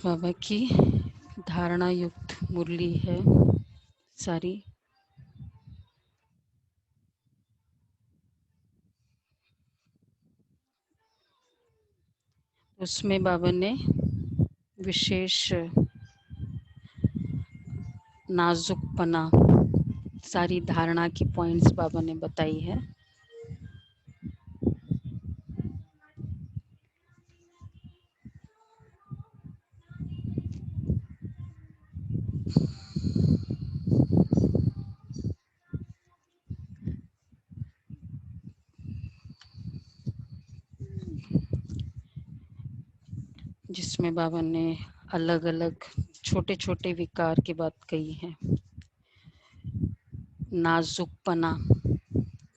बाबा की धारणा युक्त मुरली है सारी। उसमें बाबा ने विशेष नाजुकपना सारी धारणा की पॉइंट्स बाबा ने बताई है। जिसमें बाबा ने अलग अलग छोटे छोटे विकार की बात कही है। नाजुकपना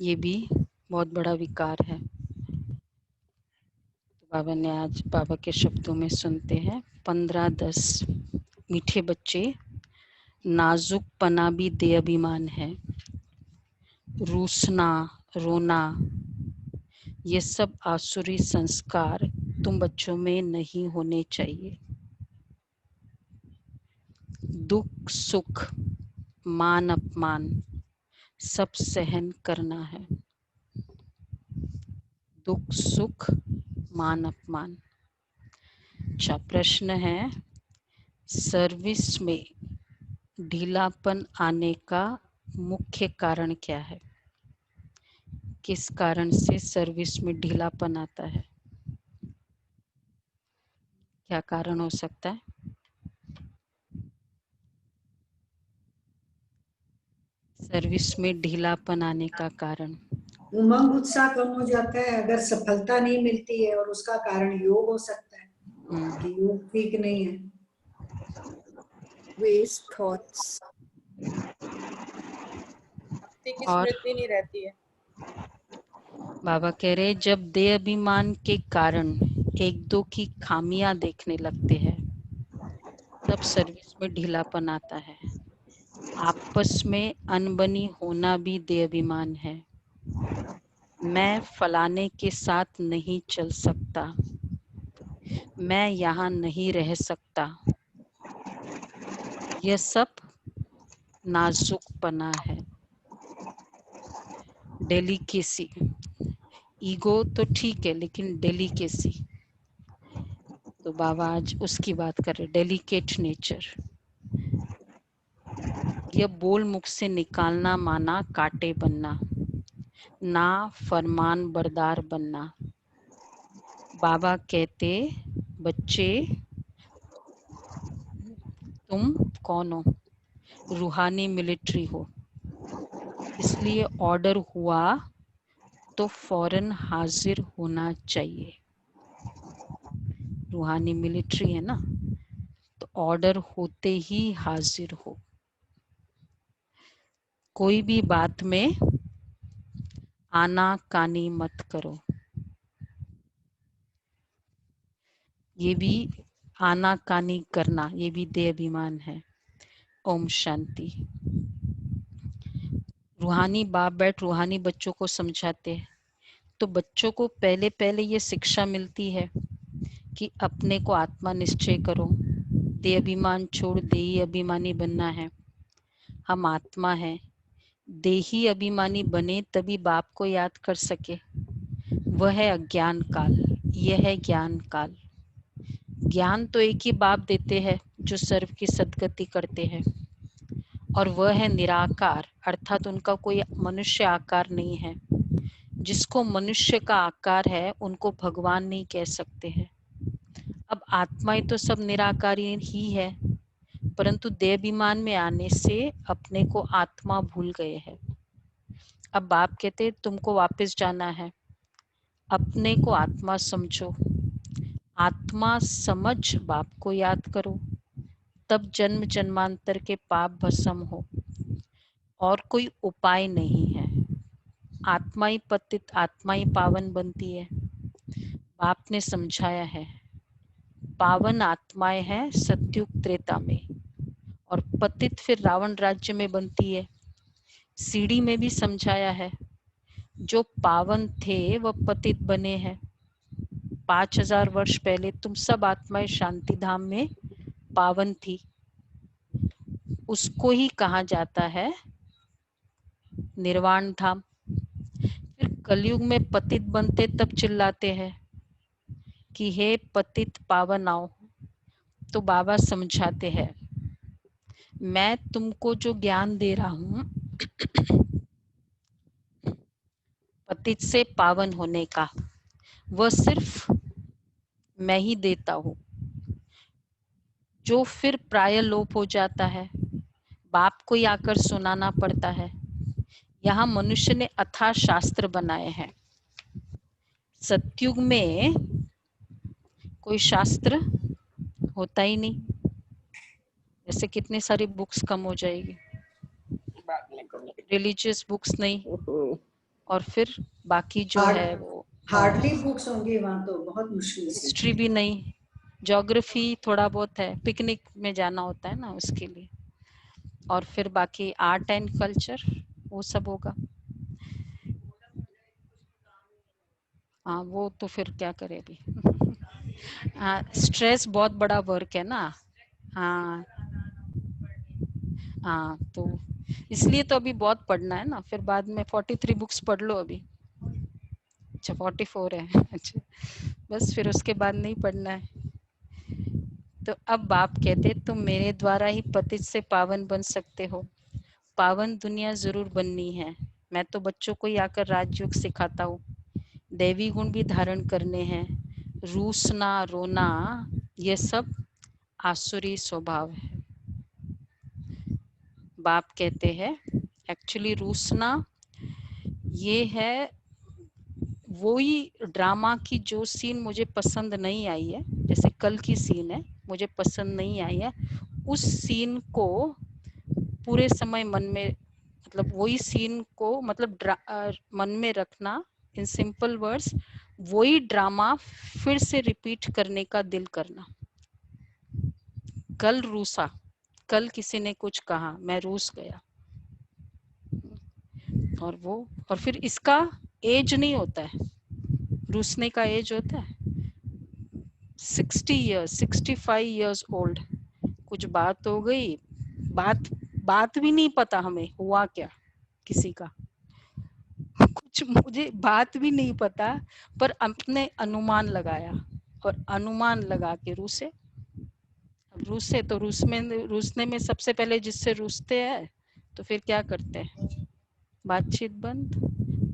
ये भी बहुत बड़ा विकार है। तो बाबा ने आज बाबा के शब्दों में सुनते हैं 15-10 मीठे बच्चे, नाजुकपना भी देहाभिमान है। रूसना, रोना, ये सब आसुरी संस्कार तुम बच्चों में नहीं होने चाहिए। दुख सुख मान अपमान सब सहन करना है। दुख सुख मान अपमान। अच्छा, प्रश्न है, सर्विस में ढीलापन आने का मुख्य कारण क्या है? किस कारण से सर्विस में ढीलापन आता है? क्या कारण हो सकता है? सर्विस में ढीलापन आने का कारण उमंग उत्साह कम हो जाता है। अगर सफलता नहीं मिलती है, और उसका कारण योग हो सकता है कि योग ठीक नहीं है। वेस्ट थॉट्स, और स्मृति नहीं रहती है। बाबा कह रहे जब देह अभिमान के कारण एक दो की खामियां देखने लगते हैं तब सर्विस में ढीलापन आता है। आपस में अनबनी होना भी देह अभिमान है। मैं फलाने के साथ नहीं चल सकता, मैं यहाँ नहीं रह सकता, यह सब नाजुकपना है। डेलिकेसी, ईगो तो ठीक है लेकिन डेलिकेसी, तो बाबा आज उसकी बात कर रहे। डेलिकेट नेचर, यह बोल मुख से निकालना माना कांटे बनना, ना फरमान बरदार बनना। बाबा कहते बच्चे तुम कौन हो? रूहानी मिलिट्री हो, इसलिए ऑर्डर हुआ तो फौरन हाजिर होना चाहिए। रूहानी मिलिट्री है ना, तो ऑर्डर होते ही हाजिर हो। कोई भी बात में आना कानी मत करो। ये भी आना कानी करना, ये भी देह अभिमान है। ओम शांति। रूहानी बाप बैठ रूहानी बच्चों को समझाते हैं, तो बच्चों को पहले पहले ये शिक्षा मिलती है कि अपने को आत्मा निश्चय करो, देह अभिमान छोड़ देही अभिमानी बनना है। हम आत्मा है, देही अभिमानी बने तभी बाप को याद कर सके। वह है अज्ञान काल, यह है ज्ञान काल। ज्ञान तो एक ही बाप देते हैं जो सर्व की सद्गति करते हैं, और वह है निराकार, अर्थात उनका कोई मनुष्य आकार नहीं है। जिसको मनुष्य का आकार है उनको भगवान नहीं कह सकते हैं। अब आत्माएं तो सब निराकारी ही है, परंतु देहाभिमान में आने से अपने को आत्मा भूल गए हैं। अब बाप कहते तुमको वापस जाना है, अपने को आत्मा समझो, आत्मा समझ बाप को याद करो, तब जन्म जन्मांतर के पाप भस्म हो। और कोई उपाय नहीं है। आत्मा ही पतित, आत्मा ही पावन बनती है। बाप ने समझाया है, पावन आत्माएं हैं सत्युग त्रेता में, और पतित फिर रावण राज्य में बनती है। सीढ़ी में भी समझाया है, जो पावन थे वह पतित बने हैं। 5000 वर्ष पहले तुम सब आत्माएं शांति धाम में पावन थी, उसको ही कहा जाता है निर्वाण धाम। फिर कलयुग में पतित बनते तब चिल्लाते हैं कि हे पतित पावन आओ। तो बाबा समझाते हैं, मैं तुमको जो ज्ञान दे रहा हूं पतित से पावन होने का, वह सिर्फ मैं ही देता हूं, जो फिर प्राय लोप हो जाता है, बाप को ही आकर सुनाना पड़ता है। यहाँ मनुष्य ने अथाह शास्त्र बनाए हैं। सतयुग में कोई शास्त्र होता ही नहीं, जैसे कितनी सारी बुक्स कम हो जाएगी, रिलीजियस बुक्स नहीं, और फिर बाकी जो है वो हार्डली बुक्स होंगी वहाँ तो, बहुत मुश्किल से। हिस्ट्री भी नहीं, ज्योग्राफी थोड़ा बहुत है, पिकनिक में जाना होता है ना उसके लिए, और फिर बाकी आर्ट एंड कल्चर वो सब होगा। हाँ वो तो फिर क्या करे अभी। हाँ स्ट्रेस बहुत बड़ा वर्क है ना। हाँ हाँ, तो इसलिए तो अभी बहुत पढ़ना है ना, फिर बाद में 43 बुक्स पढ़ लो अभी। अच्छा 44 है। अच्छा बस फिर उसके बाद नहीं पढ़ना है। तो अब बाप कहते तुम मेरे द्वारा ही पतित से पावन बन सकते हो। पावन दुनिया जरूर बननी है। मैं तो बच्चों को ही आकर राजयोग सिखाता हूँ, दैवी गुण भी धारण करने हैं। रूसना रोना ये सब आसुरी स्वभाव है। बाप कहते हैं एक्चुअली रूसना ये है वही ड्रामा की जो सीन मुझे पसंद नहीं आई है, जैसे कल की सीन है मुझे पसंद नहीं आई है, उस सीन को पूरे समय मन में, मतलब वही सीन को मतलब मन में रखना, इन सिंपल वर्ड्स वही ड्रामा फिर से रिपीट करने का दिल करना। कल रूसा, कल किसी ने कुछ कहा, मैं रूस गया, और फिर इसका एज नहीं होता है, रूसने का एज होता है 60 इयर्स 65 इयर्स ओल्ड। कुछ बात हो गई, बात भी नहीं पता हमें हुआ क्या किसी का, कुछ मुझे बात भी नहीं पता, पर अपने अनुमान लगाया, और अनुमान लगा के रूसे। रूसे तो रूसने में सबसे पहले जिससे रूसते हैं तो फिर क्या करते हैं, बातचीत बंद,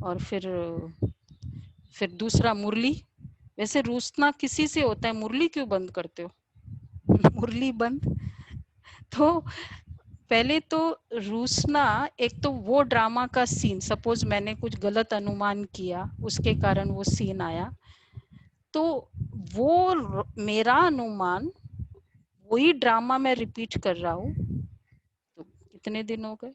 और फिर दूसरा मुरली। वैसे रूसना किसी से होता है, मुरली क्यों बंद करते हो? मुरली बंद। तो पहले तो रूसना, एक तो वो ड्रामा का सीन, सपोज मैंने कुछ गलत अनुमान किया उसके कारण वो सीन आया, तो वो मेरा अनुमान वही ड्रामा मैं रिपीट कर रहा हूँ। तो कितने दिन हो गए।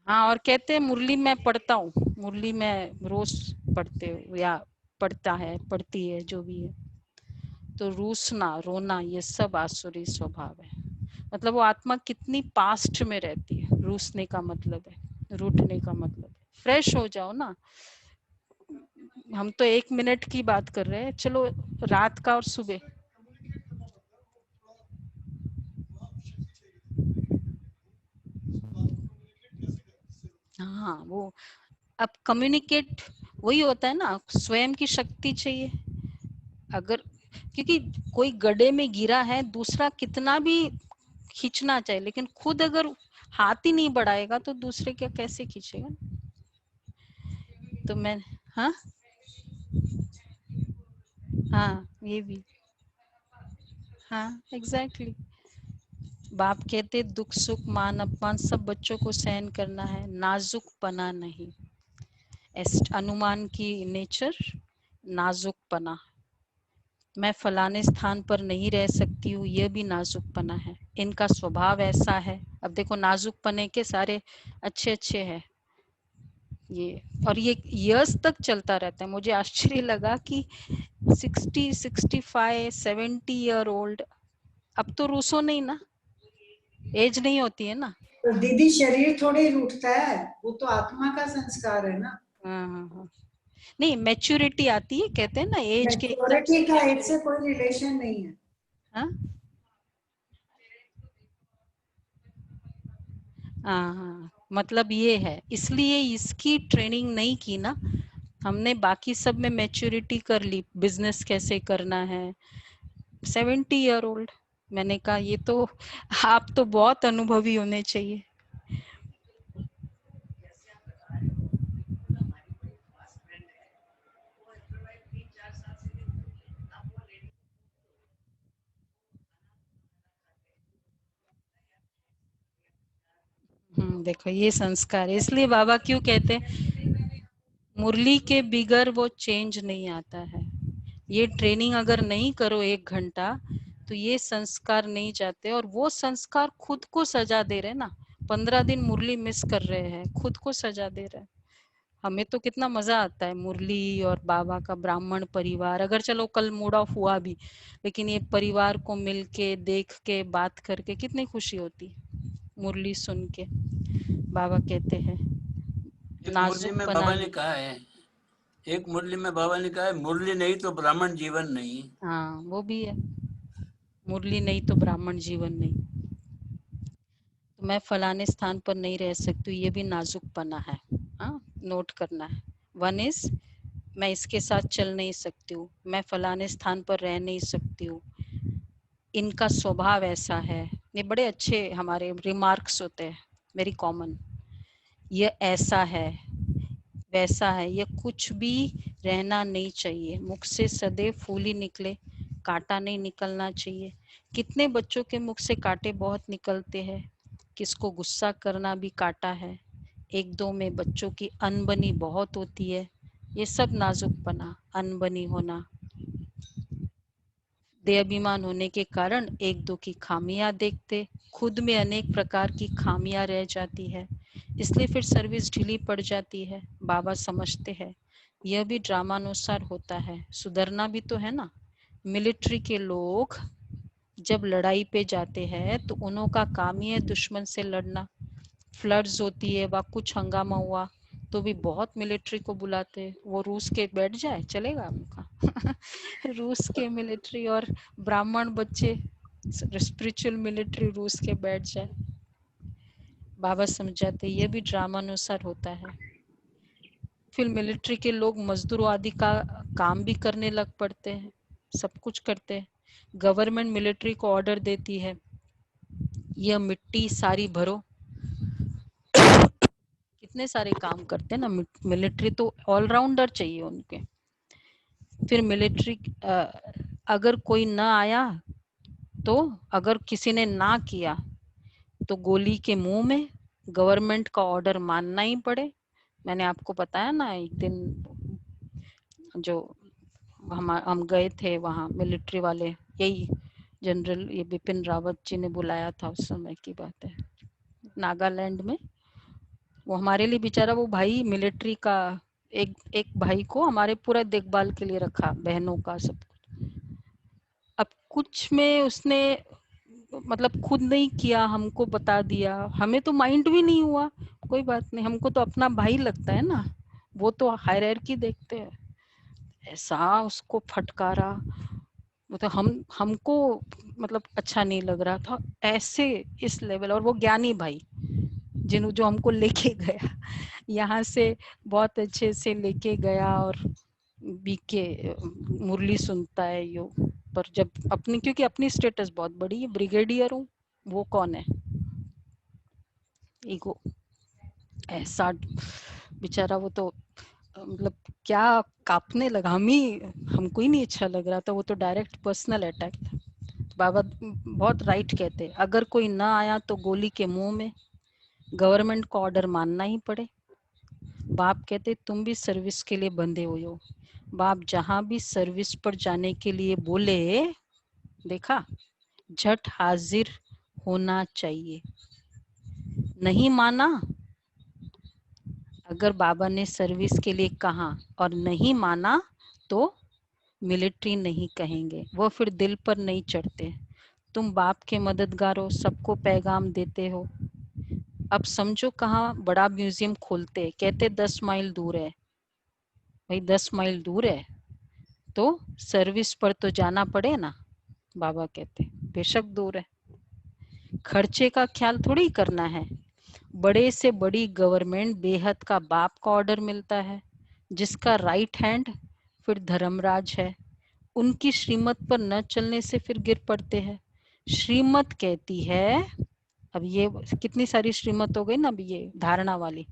हाँ, और कहते हैं मुरली मैं पढ़ता हूँ, मुरली मैं रोज पढ़ते या पढ़ता है, पढ़ती है, जो भी है। तो रूसना रोना ये सब आसुरी स्वभाव है। मतलब वो आत्मा कितनी पास्ट में रहती है, रूसने का मतलब है, रूठने का मतलब है। फ्रेश हो जाओ ना, हम तो 1 मिनट की बात कर रहे हैं, चलो रात का और सुबह। हाँ वो अब कम्युनिकेट वही होता है ना, स्वयं की शक्ति चाहिए। अगर क्योंकि कोई गड्ढे में गिरा है, दूसरा कितना भी खींचना चाहिए, लेकिन खुद अगर हाथ ही नहीं बढ़ाएगा तो दूसरे क्या कैसे खींचेगा। तो मैं हाँ हाँ ये भी हाँ एग्जैक्टली। बाप कहते दुख सुख मान अपमान सब बच्चों को सहन करना है, नाजुकपना नहीं। अनुमान की नेचर नाजुकपना, मैं फलाने स्थान पर नहीं रह सकती हूँ, यह भी नाजुकपना है, इनका स्वभाव ऐसा है। अब देखो नाजुकपने के सारे अच्छे अच्छे हैं ये, और ये इयर्स तक चलता रहता है। मुझे आश्चर्य लगा कि 60 65 70 ईयर ओल्ड, अब तो रूसो नहीं ना, एज नहीं होती है ना। तो दीदी शरीर थोड़ी रूठता है, वो तो आत्मा का संस्कार है ना। हाँ हाँ हाँ, नहीं, मैच्योरिटी आती है, कहते हैं ना एज के एकदम मैच्योरिटी का एज से कोई रिलेशन नहीं है। हाँ हाँ, मतलब ये है, इसलिए इसकी ट्रेनिंग नहीं की ना हमने, बाकी सब में मैच्योरिटी कर ली, बिजनेस कैसे करना है। 70 ईयर ओल्ड, मैंने कहा ये तो आप तो बहुत अनुभवी होने चाहिए। देखो ये संस्कार है, इसलिए बाबा क्यों कहते हैं मुरली के बिगर वो चेंज नहीं आता है। ये ट्रेनिंग अगर नहीं करो 1 घंटा तो ये संस्कार नहीं जाते, और वो संस्कार खुद को सजा दे रहे ना। 15 दिन मुरली मिस कर रहे हैं, खुद को सजा दे रहे हैं। हमें तो कितना मजा आता है मुरली और बाबा का ब्राह्मण परिवार, अगर चलो कल मूड ऑफ हुआ भी, लेकिन ये परिवार को मिलके देख के बात करके कितनी खुशी होती, मुरली सुन के। बाबा कहते हैं एक मुरली नाजुक में बना बाबा ने ले। कहा है, एक मुरली में बाबा ने कहा है, मुरली नहीं तो ब्राह्मण जीवन नहीं। हाँ वो भी है, मुरली नहीं तो ब्राह्मण जीवन नहीं। तो मैं फलाने स्थान पर नहीं रह सकती, ये भी नाजुकपना है। हाँ, नोट करना है। 1 इज मैं इसके साथ चल नहीं सकती हूँ, मैं फलाने स्थान पर रह नहीं सकती हूँ, इनका स्वभाव ऐसा है। ये बड़े अच्छे हमारे रिमार्क्स होते हैं, वेरी कॉमन। ये ऐसा है, वैसा है, ये कुछ भी रहना नहीं चाहिए। मुख से सदैव फूल ही निकले, कांटा नहीं निकलना चाहिए। कितने बच्चों के मुख से कांटे बहुत निकलते हैं, किसको गुस्सा करना भी कांटा है। 1-2 में बच्चों की अनबनी बहुत होती है। ये सब नाजुकपना, अनबनी होना, देहाभिमान होने के कारण 1-2 की खामियां देखते, खुद में अनेक प्रकार की खामियां रह जाती है, इसलिए फिर सर्विस ढीली पड़ जाती है। बाबा समझते हैं यह भी ड्रामानुसार होता है, सुधरना भी तो है ना। मिलिट्री के लोग जब लड़ाई पे जाते हैं तो उन्हों का काम ही है दुश्मन से लड़ना। फ्लड्स होती है, वह कुछ हंगामा हुआ तो भी बहुत मिलिट्री को बुलाते, वो रूस के बैठ जाए चलेगा उनका रूस के मिलिट्री और ब्राह्मण बच्चे स्पिरिचुअल मिलिट्री रूस के बैठ जाए। बाबा समझाते ये भी ड्रामानुसार होता है। फिर मिलिट्री के लोग मजदूर आदि का काम भी करने लग पड़ते हैं, सब कुछ करते हैं। गवर्नमेंट मिलिट्री को ऑर्डर देती है यह मिट्टी सारी भरो, कितने सारे काम करते हैं ना मिलिट्री, तो ऑलराउंडर चाहिए उनके। फिर मिलिट्री अगर कोई ना आया तो, अगर किसी ने ना किया तो गोली के मुंह में, गवर्नमेंट का ऑर्डर मानना ही पड़े। मैंने आपको बताया ना एक दिन जो हम गए थे वहाँ, मिलिट्री वाले, यही जनरल ये बिपिन रावत जी ने बुलाया था, उस समय की बात है, नागालैंड में। वो हमारे लिए बेचारा, वो भाई मिलिट्री का एक भाई को हमारे पूरा देखभाल के लिए रखा, बहनों का सब कुछ। अब कुछ में उसने मतलब खुद नहीं किया, हमको बता दिया, हमें तो माइंड भी नहीं हुआ, कोई बात नहीं, हमको तो अपना भाई लगता है ना, वो तो हायरार्की देखते हैं। ऐसा उसको फटकारा, मतलब हमको मतलब अच्छा नहीं लग रहा था ऐसे, इस लेवल। और वो ज्ञानी भाई जो हमको लेके गया यहाँ से, बहुत अच्छे से लेके गया, और बीके मुरली सुनता है यो। पर जब अपनी, क्योंकि अपनी स्टेटस बहुत बड़ी है, ब्रिगेडियर हूँ, वो कौन है, ईगो। ऐसा बेचारा वो तो मतलब क्या कांपने लगा, हमको ही नहीं अच्छा लग रहा था, वो तो डायरेक्ट पर्सनल अटैक था। बाबा बहुत राइट कहते, अगर कोई ना आया तो गोली के मुंह में, गवर्नमेंट को ऑर्डर मानना ही पड़े। बाप कहते तुम भी सर्विस के लिए बंधे हुए हो, बाप जहां भी सर्विस पर जाने के लिए बोले, देखा, झट हाजिर होना चाहिए। नहीं माना, अगर बाबा ने सर्विस के लिए कहा और नहीं माना तो मिलिट्री नहीं कहेंगे, वो फिर दिल पर नहीं चढ़ते। तुम बाप के मददगार हो, सबको पैगाम देते हो। अब समझो कहाँ बड़ा म्यूजियम खोलते, कहते 10 माइल दूर है, भाई 10 माइल दूर है तो सर्विस पर तो जाना पड़े ना। बाबा कहते बेशक दूर है, खर्चे का ख्याल थोड़ी करना है। बड़े से बड़ी गवर्नमेंट बेहद का बाप का ऑर्डर मिलता है, जिसका राइट हैंड फिर धर्मराज है। उनकी श्रीमत पर न चलने से फिर गिर पड़ते हैं। श्रीमत कहती है, अब ये कितनी सारी श्रीमत हो गई ना, अब ये धारणा वाली,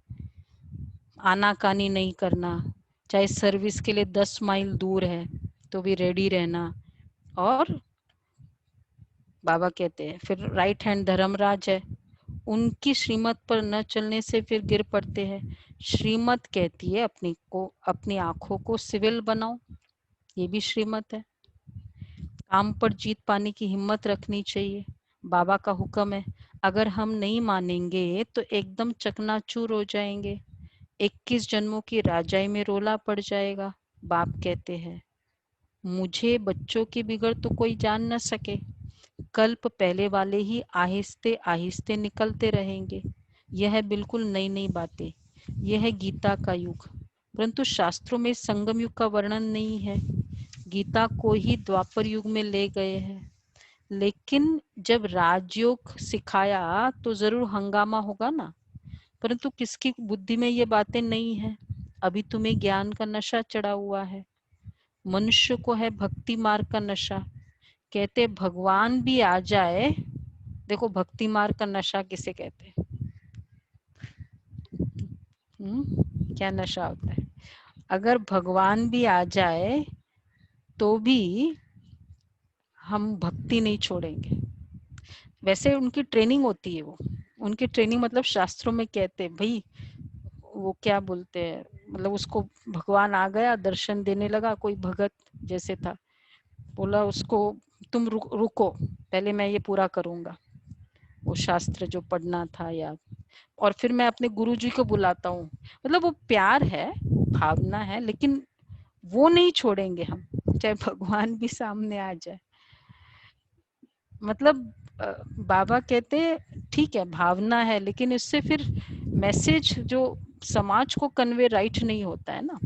आनाकानी नहीं करना, चाहे सर्विस के लिए 10 माइल दूर है तो भी रेडी रहना। और बाबा कहते हैं फिर राइट हैंड धर्मराज है, उनकी श्रीमत पर न चलने से फिर गिर पड़ते हैं। श्रीमत कहती है अपनी आंखों को सिविल बनाओ, ये भी श्रीमत है। काम पर जीत पाने की हिम्मत रखनी चाहिए, बाबा का हुक्म है। अगर हम नहीं मानेंगे तो एकदम चकनाचूर हो जाएंगे, 21 जन्मों की राजाई में रोला पड़ जाएगा। बाप कहते हैं मुझे बच्चों के बिगड़ तो कोई जान न सके, कल्प पहले वाले ही आहिस्ते आहिस्ते निकलते रहेंगे। यह बिल्कुल नई नई बातें, यह है गीता का युग, परंतु शास्त्रों में संगम युग का वर्णन नहीं है। गीता को ही द्वापर युग में ले गए हैं, लेकिन जब राजयोग सिखाया तो जरूर हंगामा होगा ना, परंतु किसकी बुद्धि में ये बातें नहीं है। अभी तुम्हें ज्ञान का नशा चढ़ा हुआ है, मनुष्य को है भक्ति मार्ग का नशा। कहते भगवान भी आ जाए, देखो भक्ति मार्ग का नशा किसे कहते हैं? क्या नशा होता है? अगर भगवान भी आ जाए तो भी हम भक्ति नहीं छोड़ेंगे। वैसे उनकी ट्रेनिंग होती है, वो उनकी ट्रेनिंग मतलब शास्त्रों में कहते हैं भाई, वो क्या बोलते हैं, मतलब उसको भगवान आ गया, दर्शन देने लगा, कोई भगत जैसे था, बोला उसको तुम रुको, पहले मैं ये पूरा करूंगा, वो शास्त्र जो पढ़ना था याद, और फिर मैं अपने गुरुजी को बुलाता हूँ। मतलब वो प्यार है, भावना है, लेकिन वो नहीं छोड़ेंगे हम, चाहे भगवान भी सामने आ जाए। मतलब बाबा कहते ठीक है भावना है, लेकिन इससे फिर मैसेज जो समाज को कन्वे राइट नहीं होता है ना।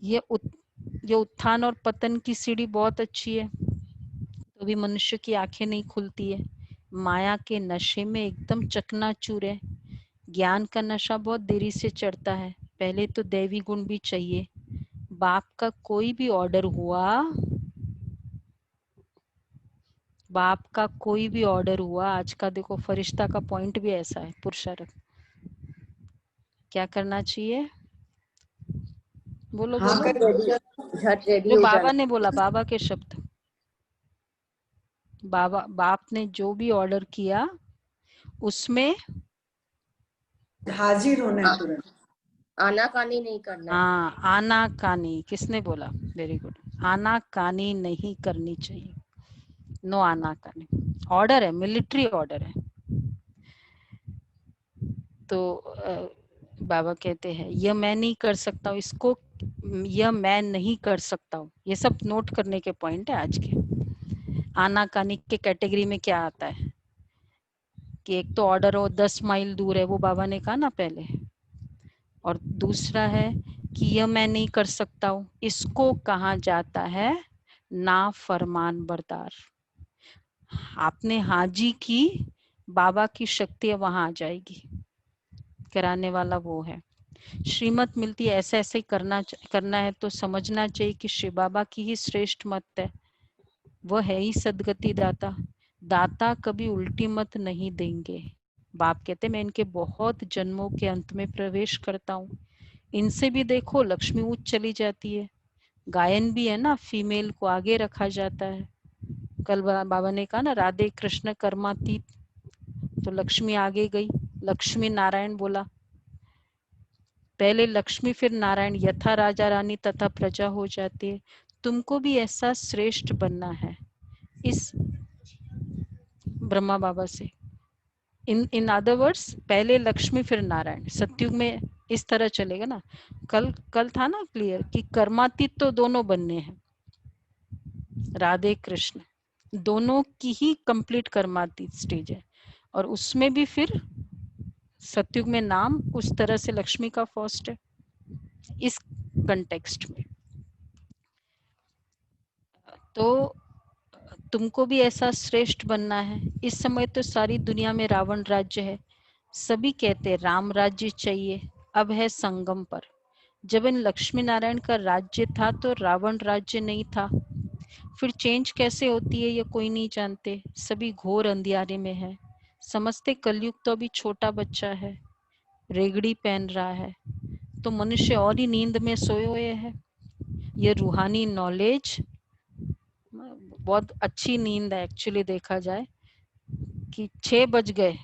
ये उत्थान और पतन की सीढ़ी बहुत अच्छी है, तो भी मनुष्य की आंखें नहीं खुलती है, माया के नशे में एकदम चकनाचूर है। ज्ञान का नशा बहुत देरी से चढ़ता है, पहले तो दैवी गुण भी चाहिए। बाप का कोई भी ऑर्डर हुआ, बाप का कोई भी ऑर्डर हुआ, आज का देखो फरिश्ता का पॉइंट भी ऐसा है, पुरुषार्थ क्या करना चाहिए, बोलो हाँ बोलो। झट रेडी वो हो बाबा जाना। ने बोला, बाबा के शब्द, बाप ने जो भी ऑर्डर किया उसमें हाजिर होना है तुरंत। आनाकानी नहीं करना है। हाँ, आनाकानी किसने बोला? वेरी गुड, आनाकानी नहीं करनी चाहिए, नो आनाकानी। ऑर्डर है, मिलिट्री ऑर्डर है। तो बाबा कहते हैं यह मैं नहीं कर सकता हूँ, इसको यह मैं नहीं कर सकता हूँ, ये सब नोट करने के पॉइंट है आज के। आनाकानी के कैटेगरी में क्या आता है कि एक तो ऑर्डर हो 10 माइल दूर है, वो बाबा ने कहा ना पहले, और दूसरा है कि यह मैं नहीं कर सकता हूँ, इसको कहा जाता है ना फरमान बरदार। आपने हाजी की, बाबा की शक्ति वहां आ जाएगी, कराने वाला वो है। श्रीमत मिलती है ऐसे ऐसे करना है, तो समझना चाहिए कि शिव बाबा की ही श्रेष्ठ मत है, वह है ही सदगति दाता। दाता कभी उल्टी मत नहीं देंगे। बाप कहते मैं इनके बहुत जन्मों के अंत में प्रवेश करता हूँ, इनसे भी देखो लक्ष्मी ऊंच चली जाती है। गायन भी है ना, फीमेल को आगे रखा जाता है। कल बाबा ने कहा ना राधे कृष्ण कर्मातीत, तो लक्ष्मी आगे गई, लक्ष्मी नारायण बोला, पहले लक्ष्मी फिर नारायण, यथा राजा रानी तथा प्रजा हो जाती है। तुमको भी ऐसा श्रेष्ठ बनना है इस ब्रह्मा बाबा से। इन अदर वर्ड्स, पहले लक्ष्मी फिर नारायण, सतयुग में इस तरह चलेगा ना। कल था ना क्लियर कि कर्मातीत तो दोनों बनने हैं, राधे कृष्ण दोनों की ही कंप्लीट कर्मातीत स्टेज है, और उसमें भी फिर सतयुग में नाम उस तरह से लक्ष्मी का फर्स्ट है। इस कंटेक्स्ट में। तो तुमको भी ऐसा श्रेष्ठ बनना है। इस समय तो सारी दुनिया में रावण राज्य है, सभी कहते राम राज्य चाहिए। अब है संगम पर। जब इन लक्ष्मी नारायण का राज्य था तो रावण राज्य नहीं था। फिर चेंज कैसे होती है ये कोई नहीं जानते, सभी घोर अंधियारे में है। समझते कलयुग तो अभी छोटा बच्चा है, रेगड़ी पहन रहा है, तो मनुष्य और ही नींद में सोए हुए है। ये रूहानी नॉलेज बहुत अच्छी नींद है एक्चुअली, देखा जाए कि 6 बज गए,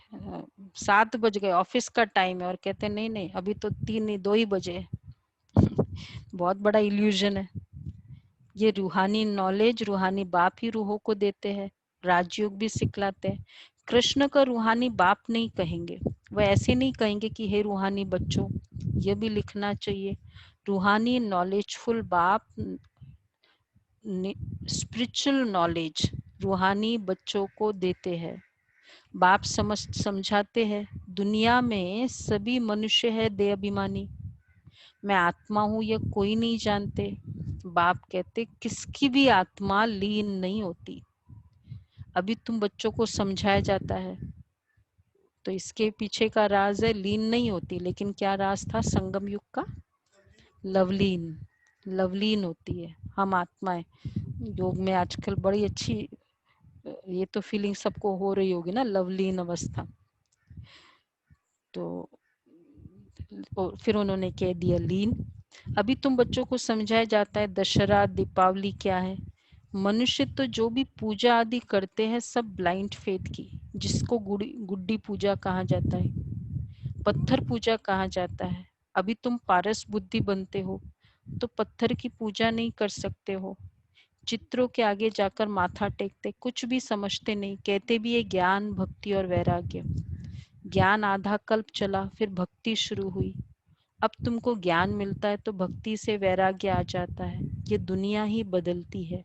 7 बज गए, ऑफिस का टाइम है, और कहते नहीं नहीं अभी तो 3 नहीं 2 ही बजे। बहुत बड़ा इल्यूजन है। ये रूहानी नॉलेज रूहानी बाप ही रूहों को देते हैं, राजयोग भी सिखलाते हैं। कृष्ण का रूहानी बाप नहीं कहेंगे, वह ऐसे नहीं कहेंगे कि हे रूहानी बच्चों, ये भी लिखना चाहिए। रूहानी नॉलेजफुल बाप स्पिरिचुअल नॉलेज रूहानी बच्चों को देते हैं। बाप समझाते हैं दुनिया में सभी मनुष्य है देह अभिमानी, मैं आत्मा हूं ये कोई नहीं जानते। बाप कहते किसकी भी आत्मा लीन नहीं होती। अभी तुम बच्चों को समझाया जाता है, तो इसके पीछे का राज है लीन नहीं होती, लेकिन क्या राज था संगम युग का? लवलीन, लवलीन होती है। हम आत्माएं योग में आजकल बड़ी अच्छी ये तो फीलिंग सबको हो रही होगी ना, लवलीन अवस्था। तो फिर उन्होंने कह दिया लीन। अभी तुम बच्चों को समझाया जाता है दशहरा दीपावली क्या है। मनुष्य तो जो भी पूजा आदि करते हैं सब ब्लाइंड फेथ की, जिसको गुड्डी पूजा कहा जाता है, पत्थर पूजा कहा जाता है। अभी तुम पारस बुद्धि बनते हो तो पत्थर की पूजा नहीं कर सकते हो, चित्रों के आगे जाकर माथा टेकते, कुछ भी समझते नहीं, कहते भी ये ज्ञान भक्ति और वैराग्य। ज्ञान आधा कल्प चला, फिर भक्ति शुरू हुई। अब तुमको ज्ञान मिलता है तो भक्ति से वैराग्य आ जाता है। ये दुनिया ही बदलती है।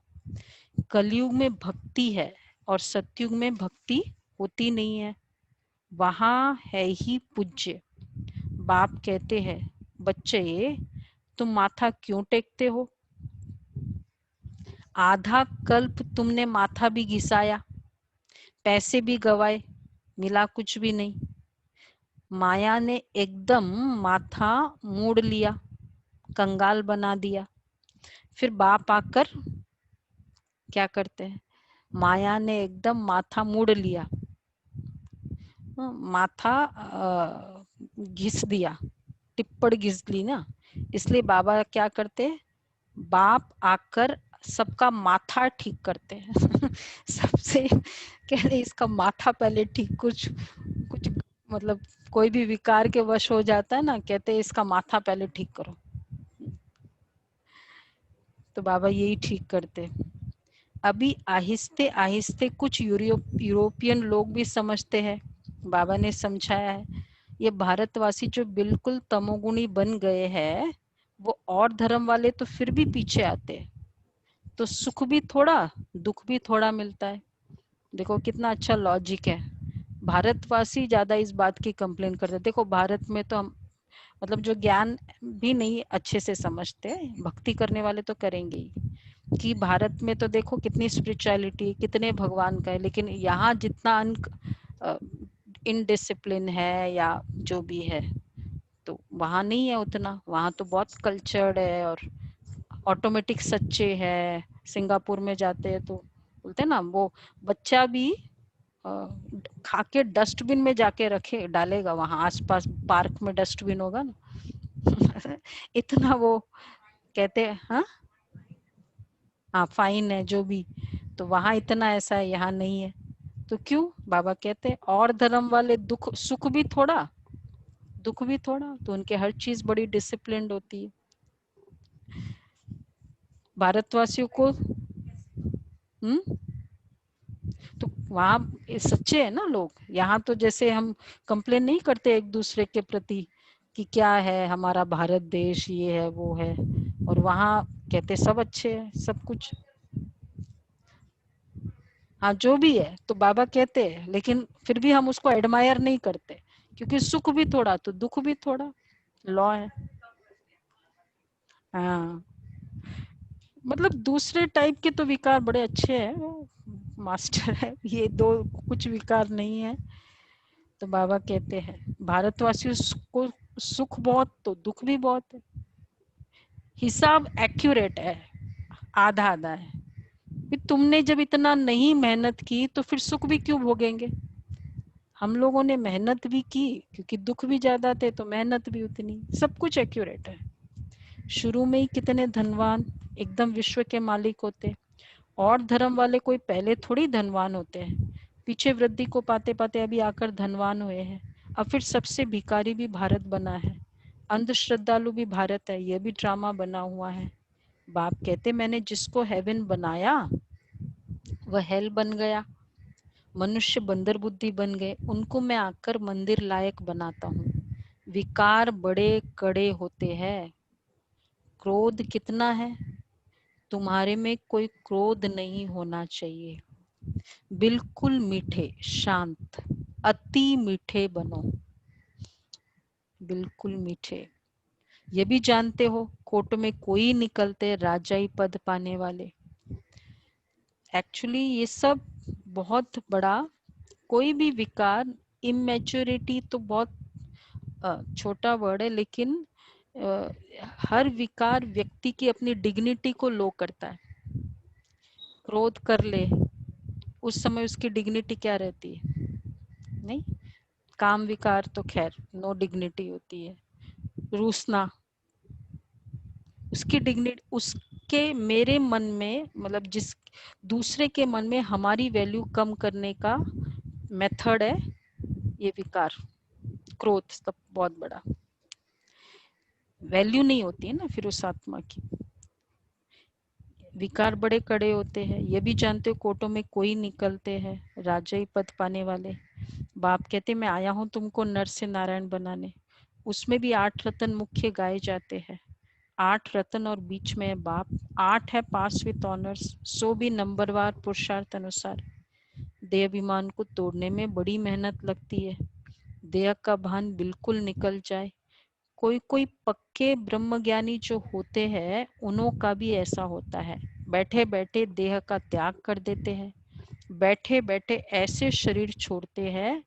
कलयुग में भक्ति है और सतयुग में भक्ति होती नहीं है, वहां है ही पूज्य। बाप कहते हैं बच्चे तुम माथा क्यों टेकते हो? आधा कल्प तुमने माथा भी घिसाया, पैसे भी गवाए, मिला कुछ भी नहीं। माया ने एकदम माथा मोड़ लिया, कंगाल बना दिया। फिर बाप आकर क्या करते हैं? माया ने एकदम माथा मोड़ लिया, माथा घिस दिया, टिप्पड़ घिस ली ना, इसलिए बाबा क्या करते? बाप आकर सबका माथा ठीक करते हैं। सबसे कहते इसका माथा पहले ठीक, कुछ कुछ मतलब कोई भी विकार के वश हो जाता है ना, कहते इसका माथा पहले ठीक करो। तो बाबा यही ठीक करते। अभी आहिस्ते आहिस्ते कुछ यूरोपियन लोग भी समझते हैं। बाबा ने समझाया है ये भारतवासी जो बिल्कुल तमोगुणी बन गए हैं, वो और धर्म वाले तो फिर भी पीछे आते हैं, तो सुख भी थोड़ा दुख भी थोड़ा मिलता है। देखो कितना अच्छा लॉजिक है। भारतवासी ज्यादा इस बात की कंप्लेन करते। देखो भारत में तो हम मतलब जो ज्ञान भी नहीं अच्छे से समझते, भक्ति करने वाले तो करेंगे ही, कि भारत में तो देखो कितनी स्पिरिचुअलिटी, कितने भगवान का है, लेकिन यहाँ जितना इनडिसिप्लिन है या जो भी है, तो वहाँ नहीं है उतना। वहाँ तो बहुत कल्चर्ड है और ऑटोमेटिक सच्चे है। सिंगापुर में जाते हैं तो बोलते हैं ना, वो बच्चा भी खा के डस्टबिन में जाके रखे डालेगा, वहां आसपास पार्क में डस्टबिन होगा ना। इतना वो कहते हैं हाँ हाँ फाइन है जो भी, तो वहां इतना ऐसा है, यहाँ नहीं है। तो क्यों? बाबा कहते हैं और धर्म वाले दुख सुख भी थोड़ा दुख भी थोड़ा, तो उनके हर चीज बड़ी डिसिप्लिन्ड होती है। भारतवासियों को तो वहाँ सच्चे है ना लोग। यहाँ तो जैसे हम कंप्लेन नहीं करते एक दूसरे के प्रति कि क्या है हमारा भारत देश, ये है वो है, और वहाँ कहते सब अच्छे है सब कुछ। हाँ जो भी है तो बाबा कहते हैं, लेकिन फिर भी हम उसको एडमायर नहीं करते, क्योंकि सुख भी थोड़ा तो दुख भी थोड़ा, लॉ है। हाँ, मतलब दूसरे टाइप के तो विकार बड़े अच्छे हैं, वो मास्टर है, ये दो कुछ विकार नहीं है। तो बाबा कहते हैं भारतवासियों को सुख बहुत तो दुख भी बहुत है। हिसाब एक्यूरेट है, आधा आधा है। फिर तुमने जब इतना नहीं मेहनत की तो फिर सुख भी क्यों भोगेंगे? हम लोगों ने मेहनत भी की क्योंकि दुख भी ज्यादा थे तो मेहनत भी उतनी, सब कुछ एक्यूरेट है। शुरू में ही कितने धनवान एकदम विश्व के मालिक होते, और धर्म वाले कोई पहले थोड़ी धनवान होते हैं, पीछे वृद्धि को पाते पाते अभी आकर धनवान हुए हैं। अब फिर सबसे भिखारी भी भारत बना है, अंधश्रद्धालु भी भारत है, यह भी ड्रामा बना हुआ है। बाप कहते मैंने जिसको हेवन बनाया वह हेल बन गया, मनुष्य बंदर बुद्धि बन गए, उनको मैं आकर मंदिर लायक बनाता हूँ। विकार बड़े कड़े होते हैं। क्रोध कितना है? तुम्हारे में कोई क्रोध नहीं होना चाहिए। बिल्कुल मीठे, शांत, अति मीठे बनो, बिल्कुल मीठे। ये भी जानते हो कोर्ट में कोई निकलते राजाई पद पाने वाले। एक्चुअली ये सब बहुत बड़ा, कोई भी विकार, इमेच्योरिटी तो बहुत छोटा वर्ड है, लेकिन हर विकार व्यक्ति की अपनी डिग्निटी को लो करता है। क्रोध कर ले उस समय उसकी डिग्निटी क्या रहती है? नहीं, काम विकार तो खैर नो डिग्निटी होती है। रूसना, उसकी डिग्निटी, उसके मेरे मन में, मतलब जिस दूसरे के मन में हमारी वैल्यू कम करने का मेथड है ये विकार, क्रोध सब बहुत बड़ा। वैल्यू नहीं होती है ना फिर उस आत्मा की। विकार बड़े कड़े होते हैं, ये भी जानते हो कोर्टों में कोई निकलते हैं राजाई पद पाने वाले। बाप कहते मैं आया हूं तुमको नर से नारायण बनाने। उसमें भी 8 रत्न मुख्य गाए जाते हैं, 8 रत्न और बीच में है बाप। 8 है पास विद ऑनर्स, सो भी नंबरवार पुरुषार्थ अनुसार। देह अभिमान को तोड़ने में बड़ी मेहनत लगती है, देह का भान बिल्कुल निकल जाए। कोई कोई पक्के ब्रह्मज्ञानी जो होते हैं उन्हों का भी ऐसा होता है, बैठे बैठे देह का त्याग कर देते हैं, बैठे बैठे ऐसे शरीर छोड़ते हैं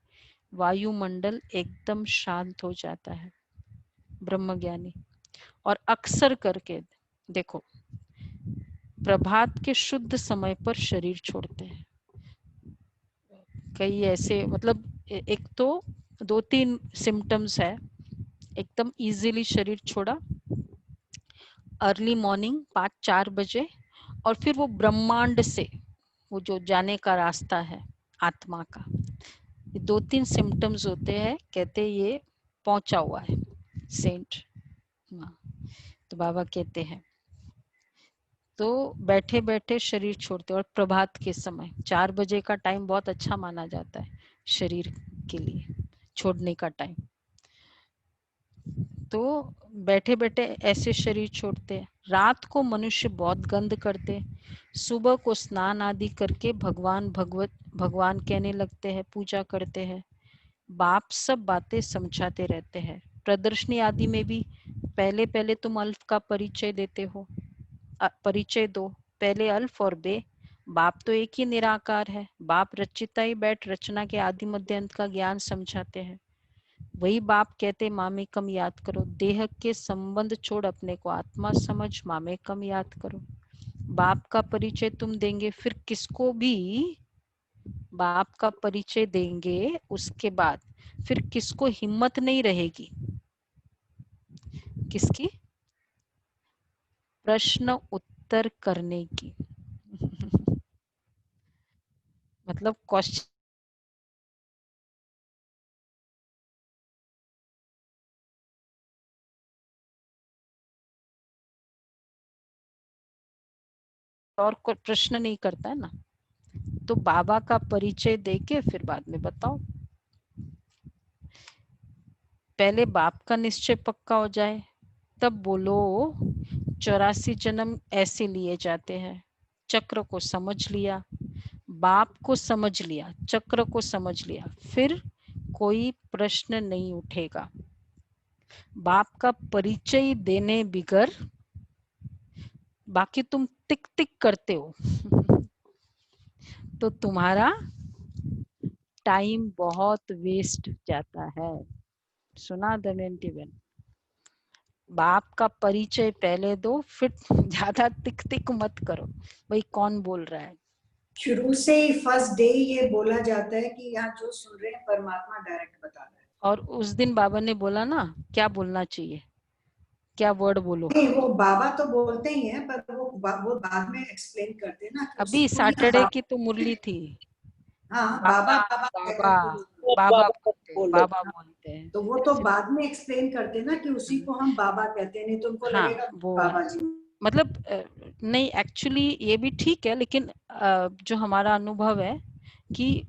वायुमंडल एकदम शांत हो जाता है ब्रह्मज्ञानी। और अक्सर करके देखो प्रभात के शुद्ध समय पर शरीर छोड़ते हैं। कई ऐसे, मतलब एक तो 2-3 सिम्टम्स है, एकदम इजीली शरीर छोड़ा अर्ली मॉर्निंग 5-4 बजे, और फिर वो ब्रह्मांड से वो जो जाने का रास्ता है आत्मा का, ये 2-3 सिम्टम्स होते हैं, कहते ये पहुंचा हुआ है सेंट। तो बाबा कहते हैं तो बैठे बैठे शरीर छोड़ते, और प्रभात के समय 4 बजे का टाइम बहुत अच्छा माना जाता है शरीर के लिए छोड़ने का टाइम। तो बैठे बैठे ऐसे शरीर छोड़ते हैं। रात को मनुष्य बहुत गंद करते, सुबह को स्नान आदि करके भगवान कहने लगते हैं, पूजा करते हैं। बाप सब बातें समझाते रहते हैं। प्रदर्शनी आदि में भी पहले पहले तुम अल्फ का परिचय देते हो, परिचय दो, पहले अल्फ और बे। बाप तो एक ही निराकार है, बाप रचिता ही बैठ रचना के आदि मध्य अंत का ज्ञान समझाते हैं। वही बाप कहते मामेकम याद करो, देह के संबंध छोड़ अपने को आत्मा समझ, मामेकम याद करो। बाप का परिचय तुम देंगे, फिर किसको भी बाप का परिचय देंगे, उसके बाद फिर किसको हिम्मत नहीं रहेगी, किसकी प्रश्न उत्तर करने की। मतलब क्वेश्चन और कोई प्रश्न नहीं करता है ना, तो बाबा का परिचय देके फिर बाद में बताओ। पहले बाप का निश्चय पक्का हो जाए तब बोलो 84 जन्म ऐसे लिए जाते हैं। चक्र को समझ लिया, बाप को समझ लिया, चक्र को समझ लिया, फिर कोई प्रश्न नहीं उठेगा। बाप का परिचय देने बिगर बाकी तुम टिक टिक करते हो तो तुम्हारा टाइम बहुत वेस्ट जाता है। सुना दमयंती बहन? बाप का परिचय पहले दो, फिर ज्यादा तिक तिक मत करो भाई कौन बोल रहा है। शुरू से ही फर्स्ट डे ये बोला जाता है कि यहाँ जो सुन रहे हैं परमात्मा डायरेक्ट बता रहा है। और उस दिन बाबा ने बोला ना क्या बोलना चाहिए, क्या वर्ड बोलो। नहीं, वो बाबा तो बोलते ही हैं, पर वो बाद में एक्सप्लेन करते हैं ना कि अभी उसी को ही हम सैटरडे की तो मुरली थी। हाँ बाबा बाबा बाबा बाबा बाबा बोलते हैं तो वो तो बाद में एक्सप्लेन करते हैं ना कि उसी को हम बाबा कहते हैं, नहीं तो उनको हाँ लगेगा वो बाबा जी। मतलब नहीं एक्चुअली ये भी ठीक है, लेकिन जो हमारा अनुभव है कि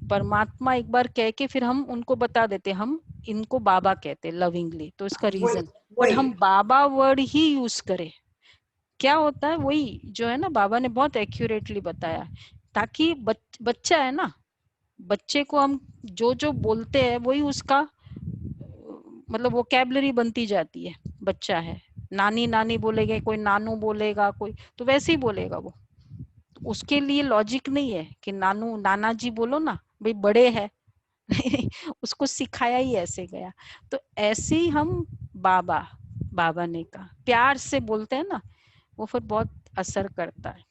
परमात्मा एक बार कह के फिर हम उनको बता देते, हम इनको बाबा कहते लविंगली, तो इसका रीजन, बट हम बाबा वर्ड ही यूज करें। क्या होता है वही जो है ना, बाबा ने बहुत एक्यूरेटली बताया, ताकि बच्चा है ना, बच्चे को हम जो जो बोलते हैं वही उसका मतलब वोकैबुलरी बनती जाती है। बच्चा है, नानी नानी बोलेगा, कोई नानू बोलेगा, कोई तो वैसे ही बोलेगा वो। उसके लिए लॉजिक नहीं है कि नानू नाना जी बोलो ना भाई, बड़े है उसको सिखाया ही ऐसे गया। तो ऐसे ही हम बाबा बाबा ने कहा प्यार से बोलते हैं ना, वो फिर बहुत असर करता है।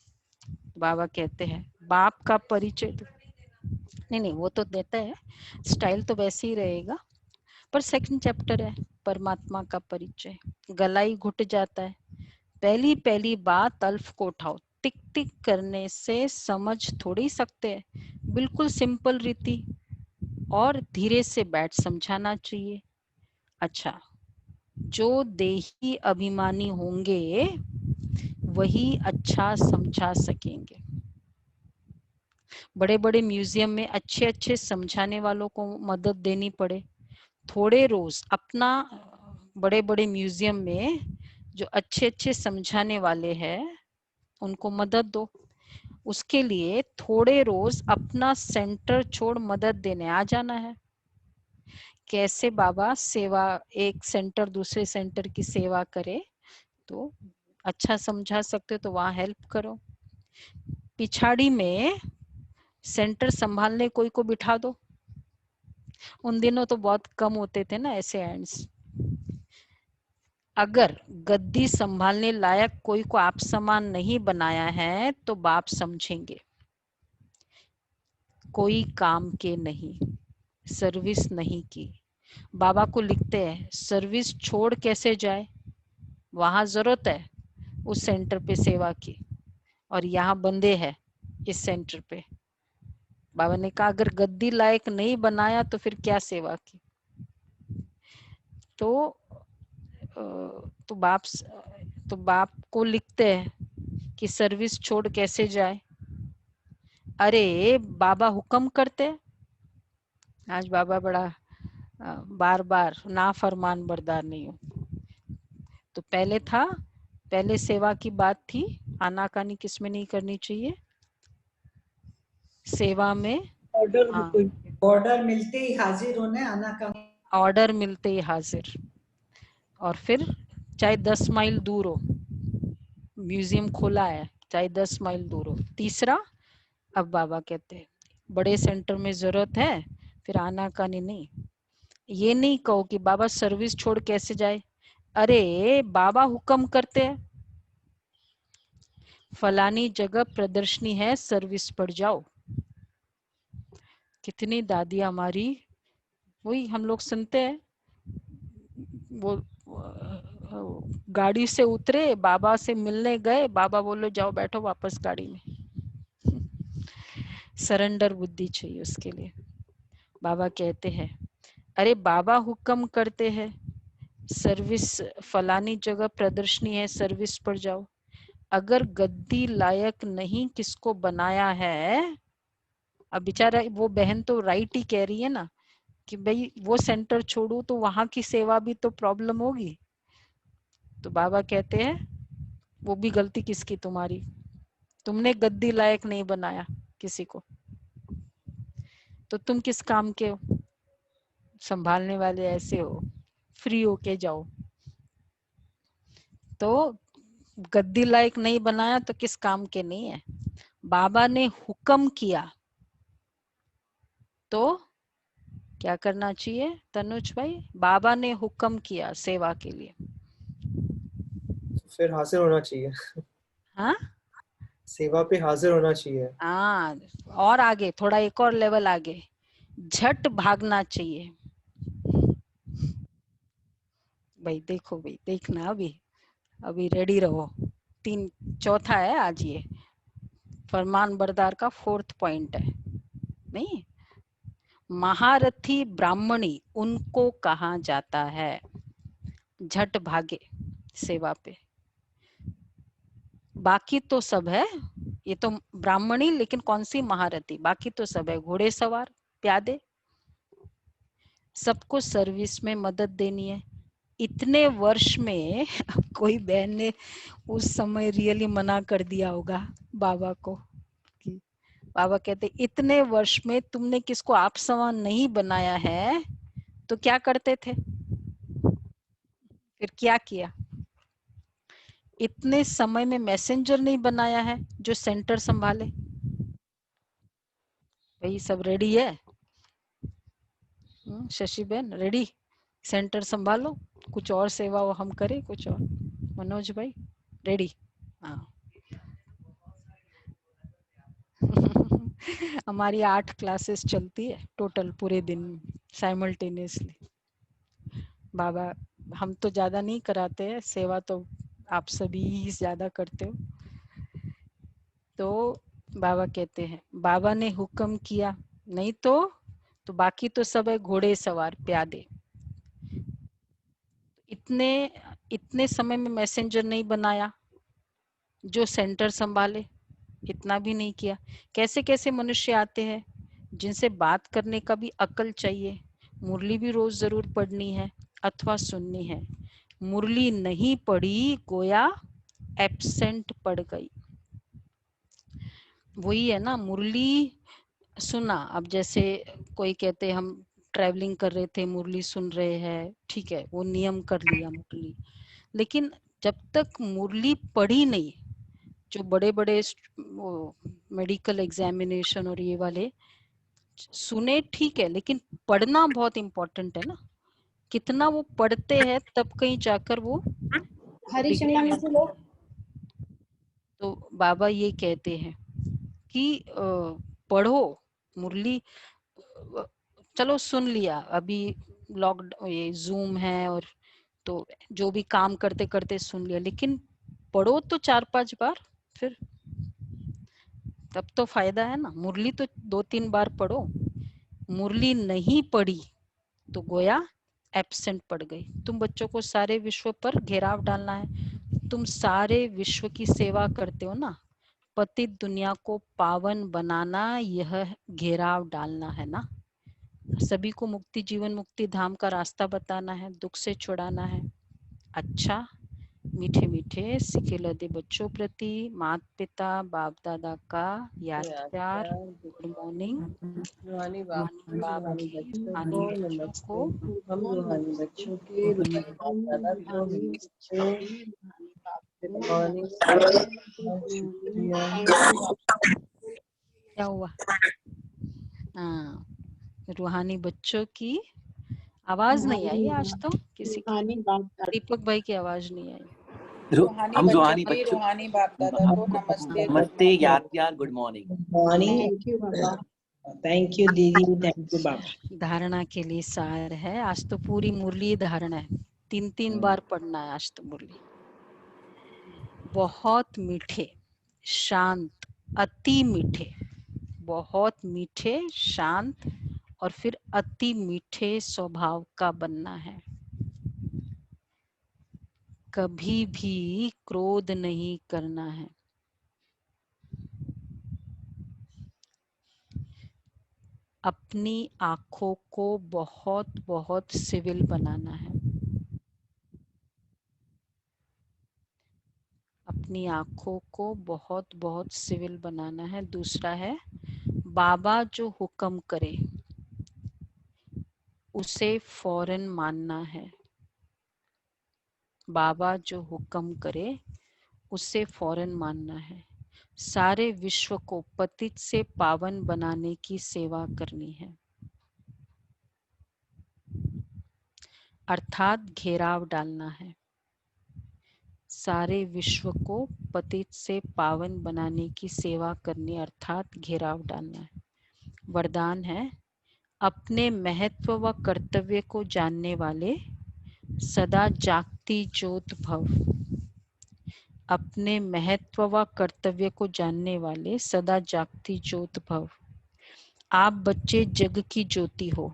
बाबा कहते हैं बाप का परिचय दो। नहीं नहीं वो तो देता है, स्टाइल तो वैसे ही रहेगा, पर सेकंड चैप्टर है परमात्मा का परिचय। गला ही घुट जाता है। पहली पहली बात अल्फ को उठाओ, टिक टिक करने से समझ थोड़ी सकते हैं, बिल्कुल सिंपल रीति, और धीरे से बैठ समझाना चाहिए। अच्छा, जो देही अभिमानी होंगे वही अच्छा समझा सकेंगे। बड़े बड़े म्यूजियम में अच्छे अच्छे समझाने वालों को मदद देनी पड़े, थोड़े रोज अपना बड़े बड़े म्यूजियम में जो अच्छे अच्छे समझाने वाले हैं उनको मदद दो। उसके लिए थोड़े रोज अपना सेंटर छोड़ मदद देने आ जाना है। कैसे बाबा सेवा, एक सेंटर दूसरे सेंटर की सेवा करे, तो अच्छा समझा सकते हो तो वहां हेल्प करो। पिछाड़ी में सेंटर संभालने कोई को बिठा दो। उन दिनों तो बहुत कम होते थे ना ऐसे एंड्स। अगर गद्दी संभालने लायक कोई को आप समान नहीं बनाया है तो बाप समझेंगे कोई काम के नहीं, सर्विस नहीं की। बाबा को लिखते हैं सर्विस छोड़ कैसे जाए, वहां जरूरत है उस सेंटर पे सेवा की, और यहाँ बंदे हैं इस सेंटर पे। बाबा ने कहा अगर गद्दी लायक नहीं बनाया तो फिर क्या सेवा की। तो बाप को लिखते हैं कि सर्विस छोड़ कैसे जाए। अरे बाबा हुक्म करते, आज बाबा बड़ा बार बार ना फरमान बरदार नहीं हो। तो पहले था, पहले सेवा की बात थी, आनाकानी किसमें नहीं करनी चाहिए, सेवा में ऑर्डर मिलते ही हाजिर होने, आनाकानी ऑर्डर मिलते ही हाजिर। और फिर चाहे 10 माइल दूर हो, म्यूजियम खोला है चाहे 10 माइल दूर हो। तीसरा, अब बाबा कहते हैं बड़े सेंटर में जरूरत है, फिर आनाकानी नहीं। ये नहीं कहो कि बाबा सर्विस छोड़ कैसे जाए। अरे बाबा हुक्म करते हैं फलानी जगह प्रदर्शनी है, सर्विस पर जाओ। कितनी दादियां हमारी, वही हम लोग सुनते हैं, वो गाड़ी से उतरे, बाबा से मिलने गए, बाबा बोलो जाओ बैठो वापस गाड़ी में। सरेंडर बुद्धि चाहिए उसके लिए। बाबा कहते हैं अरे बाबा हुक्म करते हैं सर्विस, फलानी जगह प्रदर्शनी है, सर्विस पर जाओ। अगर गद्दी लायक नहीं किसको बनाया है, अब बेचारा वो बहन तो राइट ही कह रही है ना कि भाई वो सेंटर छोड़ू तो वहां की सेवा भी तो प्रॉब्लम होगी। तो बाबा कहते हैं वो भी गलती किसकी, तुम्हारी। तुमने गद्दी लायक नहीं बनाया किसी को, तो तुम किस काम के हो। संभालने वाले ऐसे हो, फ्री होके जाओ। तो गद्दी लायक नहीं बनाया तो किस काम के नहीं है। बाबा ने हुक्म किया तो क्या करना चाहिए तनुज भाई? बाबा ने हुक्म किया सेवा के लिए, फिर हाजिर होना चाहिए, हाँ सेवा पे हाजिर होना चाहिए। हाँ। और आगे थोड़ा एक और लेवल आगे, झट भागना चाहिए। भाई देखो भाई, देखना अभी रेडी रहो। चौथा है आज ये, फरमान बरदार का 4th पॉइंट है। नहीं, महारथी ब्राह्मणी उनको कहा जाता है, झट भागे सेवा पे। बाकी तो सब है, ये तो ब्राह्मणी, लेकिन कौन सी महारथी? बाकी तो सब है, घोड़े सवार, प्यादे, सबको सर्विस में मदद देनी है। इतने वर्ष में अब कोई बहन ने उस समय रियली मना कर दिया होगा बाबा को कि बाबा कहते इतने वर्ष में तुमने किसको आप समान नहीं बनाया है, तो क्या करते थे? फिर क्या किया? इतने समय में मैसेंजर नहीं बनाया है जो सेंटर संभाले। भाई सब रेडी है? शशि बहन रेडी? सेंटर संभालो, कुछ और सेवा वो हम करें कुछ और। मनोज भाई रेडी? हाँ। हमारी 8 क्लासेस चलती है टोटल पूरे दिन साइमल्टेनियसली। बाबा हम तो ज्यादा नहीं कराते हैं सेवा, तो आप सभी ही ज्यादा करते हो। तो बाबा कहते हैं बाबा ने हुक्म किया, नहीं तो बाकी तो सब है घोड़े सवार प्यादे। इतने समय में मैसेंजर नहीं बनाया जो सेंटर संभाले, इतना भी नहीं किया। कैसे कैसे मनुष्य आते हैं जिनसे बात करने का भी अकल चाहिए। मुरली भी रोज जरूर पढ़नी है अथवा सुननी है। मुरली नहीं पढ़ी गोया एब्सेंट पड़ गई। वही है ना, मुरली सुना। अब जैसे कोई कहते हम ट्रैवलिंग कर रहे थे, मुरली सुन रहे हैं, ठीक है, वो नियम कर लिया मुरली, लेकिन जब तक मुरली पढ़ी नहीं, जो बड़े बड़े मेडिकल एग्जामिनेशन और ये वाले सुने ठीक है, लेकिन पढ़ना बहुत इम्पोर्टेंट है ना। कितना वो पढ़ते हैं तब कहीं जाकर वो हरी शिमला मिर्च लो। तो बाबा ये कहते हैं कि पढ़ो मुरली। चलो सुन लिया, अभी लॉकडाउन ये जूम है और तो जो भी काम करते करते सुन लिया, लेकिन पढ़ो तो 4-5 बार, फिर तब तो फायदा है ना। मुरली तो 2-3 बार पढ़ो। मुरली नहीं पढ़ी तो गोया एब्सेंट पड़ गई। तुम बच्चों को सारे विश्व पर घेराव डालना है, तुम सारे विश्व की सेवा करते हो ना, पतित दुनिया को पावन बनाना, यह घेराव डालना है ना। सभी को मुक्ति जीवन मुक्ति धाम का रास्ता बताना है, दुख से छुड़ाना है। अच्छा मीठे मीठे सिखे लदे बच्चों प्रति माता पिता बाप दादा का याद प्यार। Good morning. रूहानी बाप रूहानी की बच्चों रूहानी को बच्चों नमस्ते। को हम रूहानी बच्चों के रूहानी बाप दादा को नमस्ते। रूहानी बहुत शुक्रिया। क्या हुआ? हाँ, रूहानी बच्चों की आवाज नहीं आई आज तो किसी की। दीपक भाई की आवाज नहीं आई। हम रूहानी बच्चों रूहानी बाप दादा को नमस्ते। नमस्ते, याद प्यार, गुड मॉर्निंग। थैंक यू दीदी, थैंक यू बाबा। धारणा के लिए सार है आज तो, पूरी मुरली धारणा है, 3-3 बार पढ़ना है आज तो मुरली। बहुत मीठे शांत, अति मीठे, बहुत मीठे शांत और फिर अति मीठे स्वभाव का बनना है। कभी भी क्रोध नहीं करना है। अपनी आंखों को बहुत बहुत सिविल बनाना है। अपनी आंखों को बहुत बहुत सिविल बनाना है। दूसरा है, बाबा जो हुक्म करे उसे फौरन मानना है। बाबा जो हुक्म करे उसे फौरन मानना है। सारे विश्व को पतित से पावन बनाने की सेवा करनी है, अर्थात घेराव डालना है। सारे विश्व को पतित से पावन बनाने की सेवा करनी, अर्थात घेराव डालना है। वरदान है, अपने महत्व व कर्तव्य को जानने वाले सदा जागती ज्योत भव। अपने महत्व व कर्तव्य को जानने वाले सदा जागती ज्योत भव। आप बच्चे जग की ज्योति हो।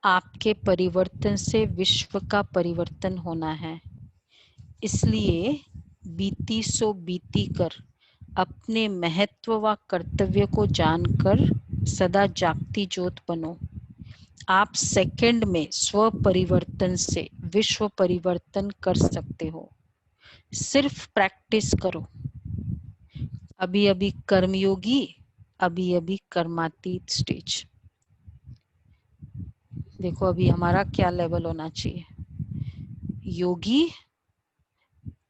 आपके परिवर्तन से विश्व का परिवर्तन होना है। इसलिए बीती सो बीती कर अपने महत्व व कर्तव्य को जानकर सदा जागती ज्योत बनो। आप सेकंड में स्व परिवर्तन से विश्व परिवर्तन कर सकते हो। सिर्फ प्रैक्टिस करो। अभी अभी कर्मयोगी, अभी अभी कर्मातीत स्टेज। देखो अभी हमारा क्या लेवल होना चाहिए, योगी,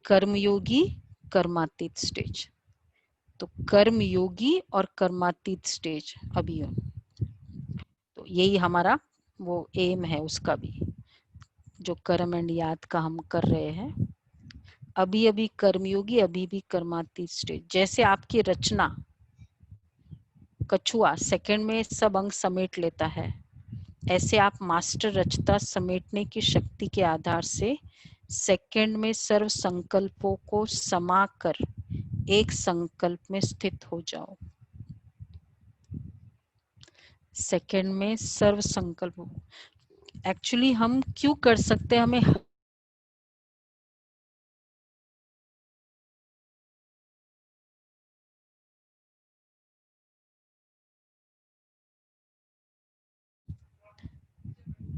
कर्मयोगी, कर्मातीत स्टेज। तो कर्मयोगी और कर्मातीत स्टेज अभी हो, तो यही हमारा वो एम है उसका भी, जो कर्म एंड याद का हम कर रहे हैं। अभी अभी कर्मयोगी, अभी भी कर्मातीत स्टेज। जैसे आपकी रचना, कछुआ सेकंड में सब अंग समेट लेता है, ऐसे आप मास्टर रचता समेटने की शक्ति के आधार से सेकंड में सर्व संकल्पों को समाकर एक संकल्प में स्थित हो जाओ। सेकंड में सर्व संकल्प एक्चुअली हम क्यों कर सकते हैं, हमें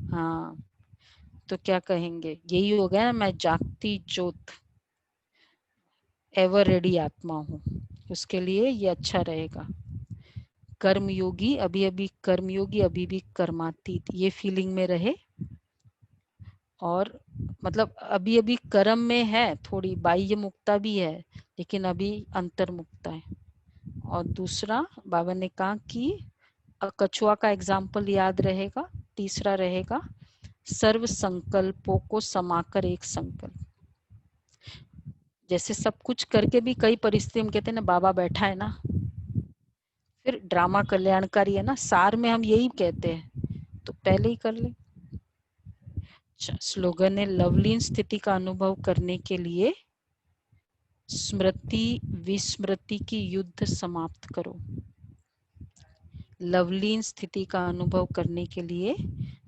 हाँ, तो क्या कहेंगे, यही हो गया ना, मैं जागती ज्योत एवर रेडी आत्मा हूँ। उसके लिए ये अच्छा रहेगा। कर्मयोगी, अभी अभी कर्मयोगी, अभी भी कर्मातीत, ये फीलिंग में रहे। और मतलब अभी अभी कर्म में है, थोड़ी बाह्य मुक्ता भी है, लेकिन अभी अंतर्मुक्ता है। और दूसरा बाबा ने कहा कि कछुआ का एग्जाम्पल याद रहेगा। तीसरा रहेगा सर्व संकल्पों को समाकर एक संकल्प। जैसे सब कुछ करके भी कई परिस्थिति हम कहते हैं ना, बाबा बैठा है ना, फिर ड्रामा कल्याणकारी है ना, सार में हम यही कहते हैं, तो पहले ही कर ले। स्लोगन है, लवलीन स्थिति का अनुभव करने के लिए स्मृति विस्मृति की युद्ध समाप्त करो। लवलीन स्थिति का अनुभव करने के लिए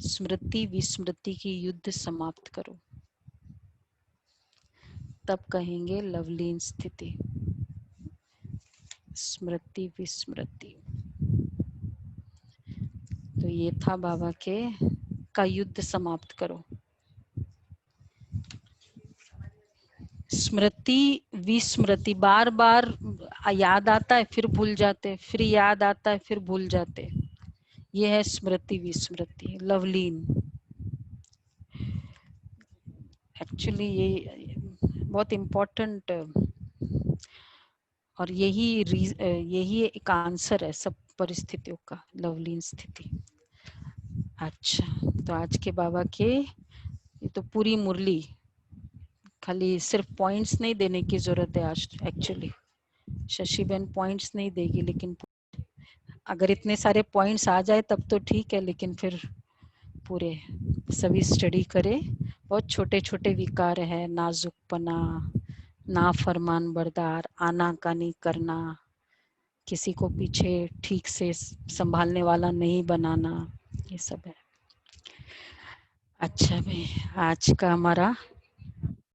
स्मृति विस्मृति की युद्ध समाप्त करो, तब कहेंगे लवलीन स्थिति। स्मृति विस्मृति, तो ये था बाबा के का युद्ध समाप्त करो। स्मृति विस्मृति, बार बार याद आता है फिर भूल जाते, फिर याद आता है फिर भूल जाते, ये है स्मृति विस्मृति, लवलीन। एक्चुअली ये बहुत इम्पोर्टेंट, और यही एक आंसर है सब परिस्थितियों का, लवलीन स्थिति। अच्छा, तो आज के बाबा के ये तो पूरी मुरली, खाली सिर्फ पॉइंट्स नहीं देने की जरूरत है आज। एक्चुअली शशि बहन पॉइंट्स नहीं देगी, लेकिन अगर इतने सारे पॉइंट्स आ जाए तब तो ठीक है, लेकिन फिर पूरे सभी स्टडी करें। बहुत छोटे छोटे विकार है, नाजुकपना, ना फरमान बरदार, आनाकानी करना, किसी को पीछे ठीक से संभालने वाला नहीं बनाना, ये सब है। अच्छा भाई, आज का हमारा